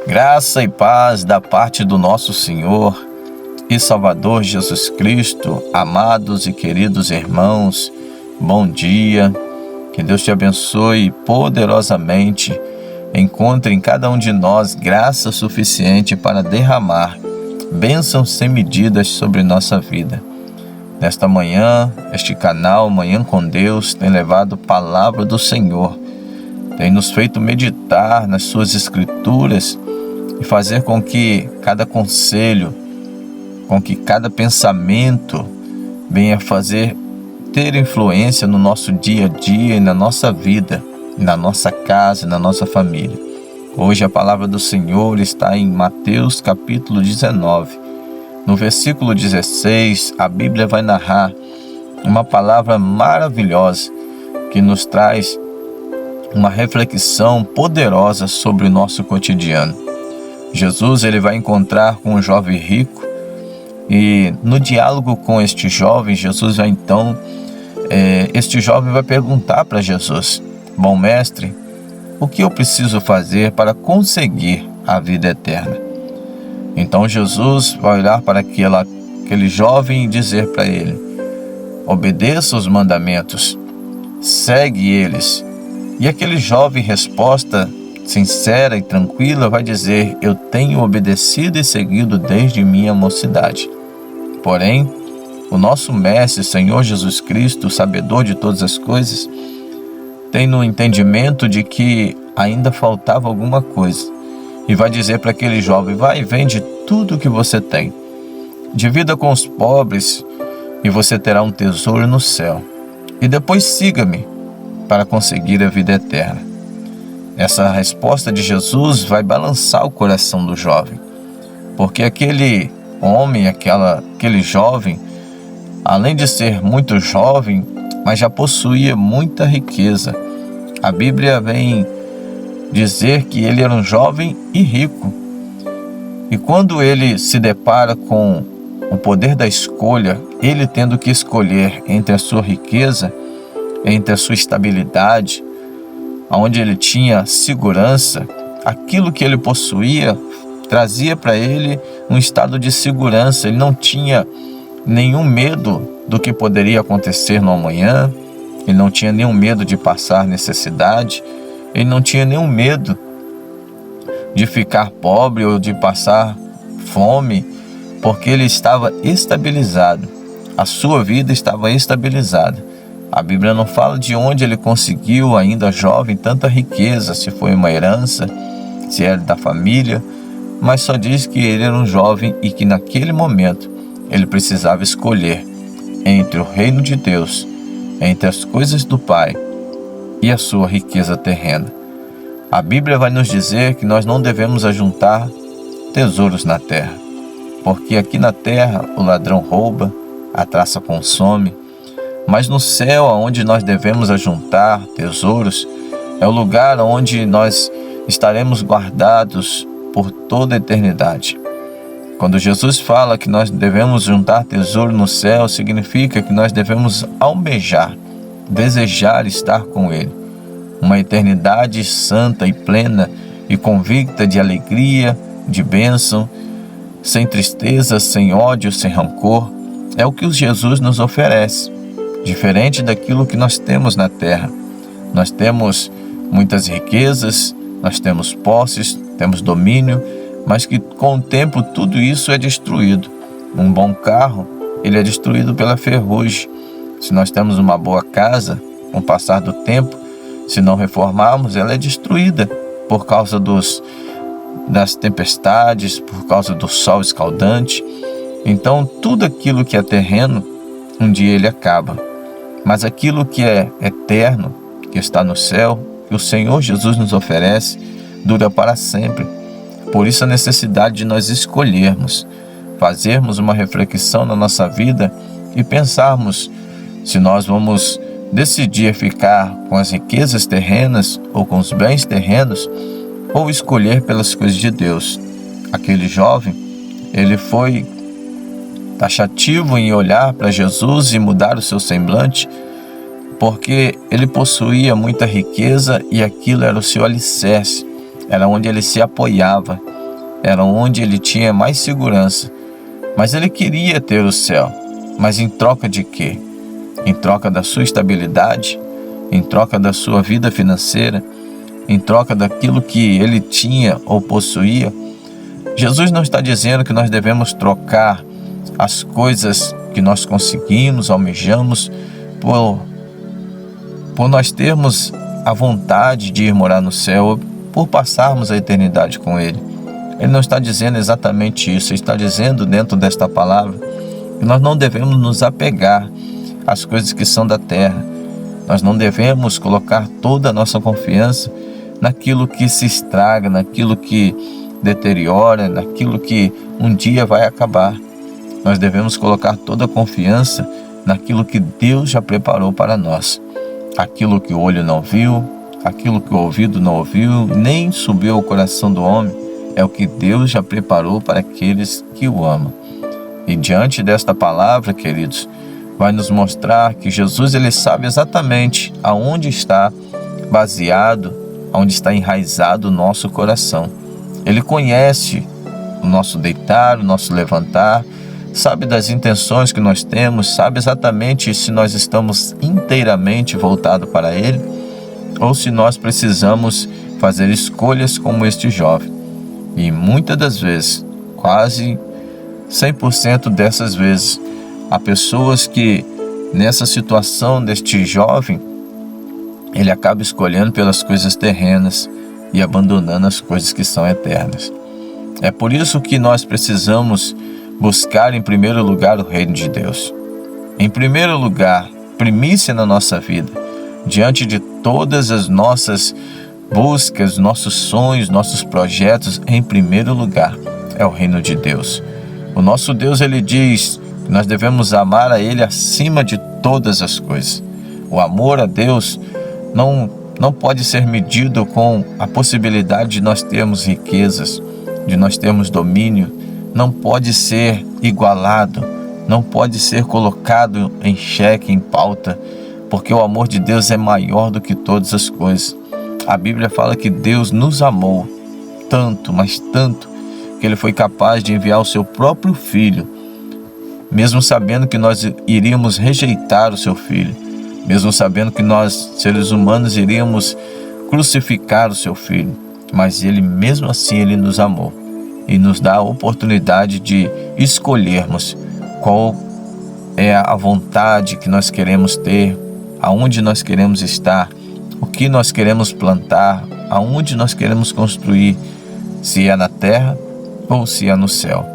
Graça e paz da parte do nosso Senhor e Salvador Jesus Cristo, amados e queridos irmãos, bom dia, que Deus te abençoe poderosamente, encontre em cada um de nós graça suficiente para derramar bênçãos sem medidas sobre nossa vida. Nesta manhã, este canal Manhã com Deus tem levado palavra do Senhor, tem nos feito meditar nas suas escrituras e fazer com que cada conselho, com que cada pensamento venha ter influência no nosso dia a dia e na nossa vida, na nossa casa e na nossa família. Hoje a palavra do Senhor está em Mateus capítulo 19. No versículo 16, a Bíblia vai narrar uma palavra maravilhosa que nos traz uma reflexão poderosa sobre o nosso cotidiano. Jesus ele vai encontrar com um jovem rico e no diálogo com este jovem, Jesus vai então, este jovem vai perguntar para Jesus: bom mestre, o que eu preciso fazer para conseguir a vida eterna? Então Jesus vai olhar para aquele jovem e dizer para ele: obedeça os mandamentos, segue eles. E aquele jovem, em resposta sincera e tranquila, vai dizer: eu tenho obedecido e seguido desde minha mocidade. Porém, o nosso Mestre, Senhor Jesus Cristo, o sabedor de todas as coisas, tem no entendimento de que ainda faltava alguma coisa. E vai dizer para aquele jovem: vai e vende tudo o que você tem, divida com os pobres e você terá um tesouro no céu. E depois siga-me para conseguir a vida eterna. Essa resposta de Jesus vai balançar o coração do jovem, porque aquele homem, aquele jovem, além de ser muito jovem, mas já possuía muita riqueza. A Bíblia vem dizer que ele era um jovem e rico. E quando ele se depara com o poder da escolha, ele tendo que escolher entre a sua riqueza, entre a sua estabilidade, onde ele tinha segurança, aquilo que ele possuía trazia para ele um estado de segurança. Ele não tinha nenhum medo do que poderia acontecer no amanhã, ele não tinha nenhum medo de passar necessidade, ele não tinha nenhum medo de ficar pobre ou de passar fome, porque ele estava estabilizado, a sua vida estava estabilizada. A Bíblia não fala de onde ele conseguiu, ainda jovem, tanta riqueza, se foi uma herança, se era da família, mas só diz que ele era um jovem e que naquele momento ele precisava escolher entre o reino de Deus, entre as coisas do Pai e a sua riqueza terrena. A Bíblia vai nos dizer que nós não devemos ajuntar tesouros na terra, porque aqui na terra o ladrão rouba, a traça consome, mas no céu, onde nós devemos ajuntar tesouros, é o lugar onde nós estaremos guardados por toda a eternidade. Quando Jesus fala que nós devemos juntar tesouro no céu, significa que nós devemos almejar, desejar estar com Ele. Uma eternidade santa e plena e convicta de alegria, de bênção, sem tristeza, sem ódio, sem rancor, é o que Jesus nos oferece. Diferente daquilo que nós temos na terra. Nós temos muitas riquezas, nós temos posses, temos domínio, mas que com o tempo tudo isso é destruído. Um bom carro, ele é destruído pela ferrugem. Se nós temos uma boa casa, com o passar do tempo, se não reformarmos, ela é destruída por causa das tempestades, por causa do sol escaldante. Então tudo aquilo que é terreno, um dia ele acaba. Mas aquilo que é eterno, que está no céu, que o Senhor Jesus nos oferece, dura para sempre. Por isso a necessidade de nós escolhermos, fazermos uma reflexão na nossa vida e pensarmos se nós vamos decidir ficar com as riquezas terrenas ou com os bens terrenos, ou escolher pelas coisas de Deus. Aquele jovem, ele foi taxativo em olhar para Jesus e mudar o seu semblante, porque ele possuía muita riqueza e aquilo era o seu alicerce, era onde ele se apoiava. era onde ele tinha mais segurança. Mas ele queria ter o céu. Mas em troca de quê? Em troca da sua estabilidade? Em troca da sua vida financeira? Em troca daquilo que ele tinha ou possuía? Jesus não está dizendo que nós devemos trocar as coisas que nós conseguimos, almejamos, por nós termos a vontade de ir morar no céu, por passarmos a eternidade com Ele. Ele não está dizendo exatamente isso. Ele está dizendo dentro desta palavra que nós não devemos nos apegar às coisas que são da terra. Nós não devemos colocar toda a nossa confiança naquilo que se estraga, naquilo que deteriora, naquilo que um dia vai acabar. Nós devemos colocar toda a confiança naquilo que Deus já preparou para nós. Aquilo que o olho não viu, aquilo que o ouvido não ouviu, nem subiu ao coração do homem, é o que Deus já preparou para aqueles que o amam. E diante desta palavra, queridos, vai nos mostrar que Jesus ele sabe exatamente aonde está baseado, aonde está enraizado o nosso coração. Ele conhece o nosso deitar, o nosso levantar, sabe das intenções que nós temos, sabe exatamente se nós estamos inteiramente voltados para Ele ou se nós precisamos fazer escolhas como este jovem. E muitas das vezes, quase 100% dessas vezes, há pessoas que nessa situação deste jovem, ele acaba escolhendo pelas coisas terrenas e abandonando as coisas que são eternas. É por isso que nós precisamos buscar em primeiro lugar o reino de Deus. Em primeiro lugar, primícia na nossa vida, diante de todas as nossas buscas, nossos sonhos, nossos projetos, em primeiro lugar é o reino de Deus. O nosso Deus, ele diz que nós devemos amar a Ele acima de todas as coisas. O amor a Deus não pode ser medido com a possibilidade de nós termos riquezas, de nós termos domínio. Não pode ser igualado, não pode ser colocado em xeque, em pauta, porque o amor de Deus é maior do que todas as coisas. A Bíblia fala que Deus nos amou tanto, mas tanto, que Ele foi capaz de enviar o seu próprio Filho, mesmo sabendo que nós iríamos rejeitar o seu Filho, mesmo sabendo que nós, seres humanos, iríamos crucificar o seu Filho, mas Ele, mesmo assim, Ele nos amou e nos dá a oportunidade de escolhermos qual é a vontade que nós queremos ter, aonde nós queremos estar, o que nós queremos plantar, aonde nós queremos construir, se é na terra ou se é no céu.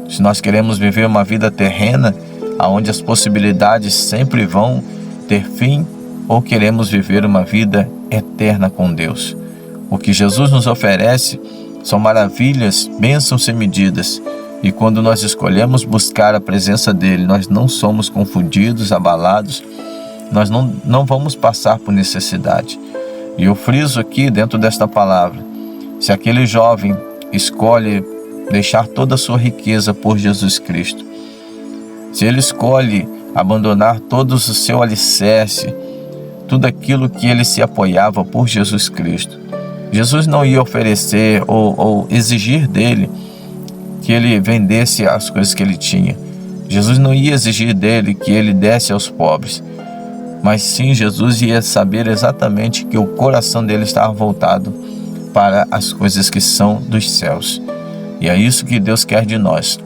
Se nós queremos viver uma vida terrena, aonde as possibilidades sempre vão ter fim, ou queremos viver uma vida eterna com Deus. O que Jesus nos oferece são maravilhas, bênçãos sem medidas, e quando nós escolhemos buscar a presença dEle, nós não somos confundidos, abalados, nós não vamos passar por necessidade. E eu friso aqui dentro desta palavra, se aquele jovem escolhe deixar toda a sua riqueza por Jesus Cristo, se ele escolhe abandonar todo o seu alicerce, tudo aquilo que ele se apoiava por Jesus Cristo, Jesus não ia oferecer ou exigir dele que ele vendesse as coisas que ele tinha. Jesus não ia exigir dele que ele desse aos pobres, mas sim Jesus ia saber exatamente que o coração dele estava voltado para as coisas que são dos céus. E é isso que Deus quer de nós,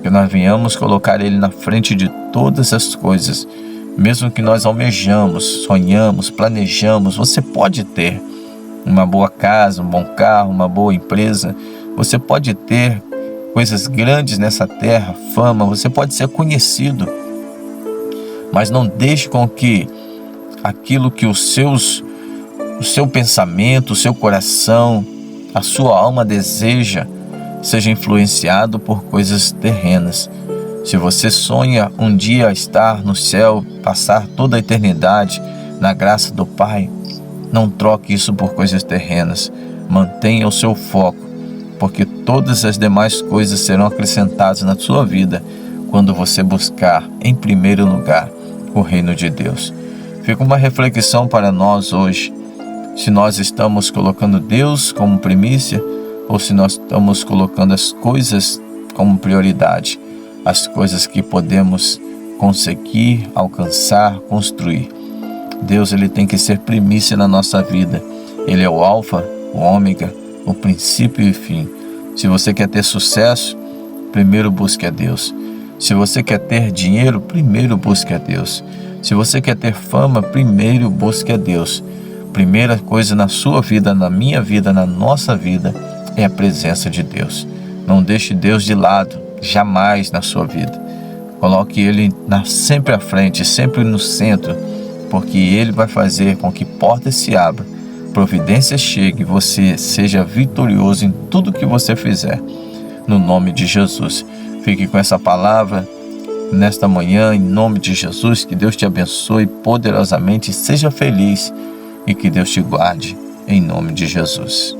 que nós venhamos colocar Ele na frente de todas as coisas, mesmo que nós almejamos, sonhamos, planejamos. Você pode ter uma boa casa, um bom carro, uma boa empresa, você pode ter coisas grandes nessa terra, fama, você pode ser conhecido, mas não deixe com que aquilo que o seu pensamento, o seu coração, a sua alma deseja, seja influenciado por coisas terrenas. Se você sonha um dia estar no céu, passar toda a eternidade na graça do Pai, não troque isso por coisas terrenas. Mantenha o seu foco, porque todas as demais coisas serão acrescentadas na sua vida quando você buscar em primeiro lugar o reino de Deus. Fica uma reflexão para nós hoje. Se nós estamos colocando Deus como primícia ou se nós estamos colocando as coisas como prioridade, as coisas que podemos conseguir, alcançar, construir. Deus, ele tem que ser primícia na nossa vida. Ele é o alfa, o ômega, o princípio e o fim. Se você quer ter sucesso, primeiro busque a Deus. Se você quer ter dinheiro, primeiro busque a Deus. Se você quer ter fama, primeiro busque a Deus. Primeira coisa na sua vida, na minha vida, na nossa vida, é a presença de Deus. Não deixe Deus de lado, jamais na sua vida. Coloque Ele sempre à frente, sempre no centro, porque Ele vai fazer com que portas se abram, providências cheguem e você seja vitorioso em tudo que você fizer. No nome de Jesus. Fique com essa palavra nesta manhã, em nome de Jesus. Que Deus te abençoe poderosamente, seja feliz e que Deus te guarde, em nome de Jesus.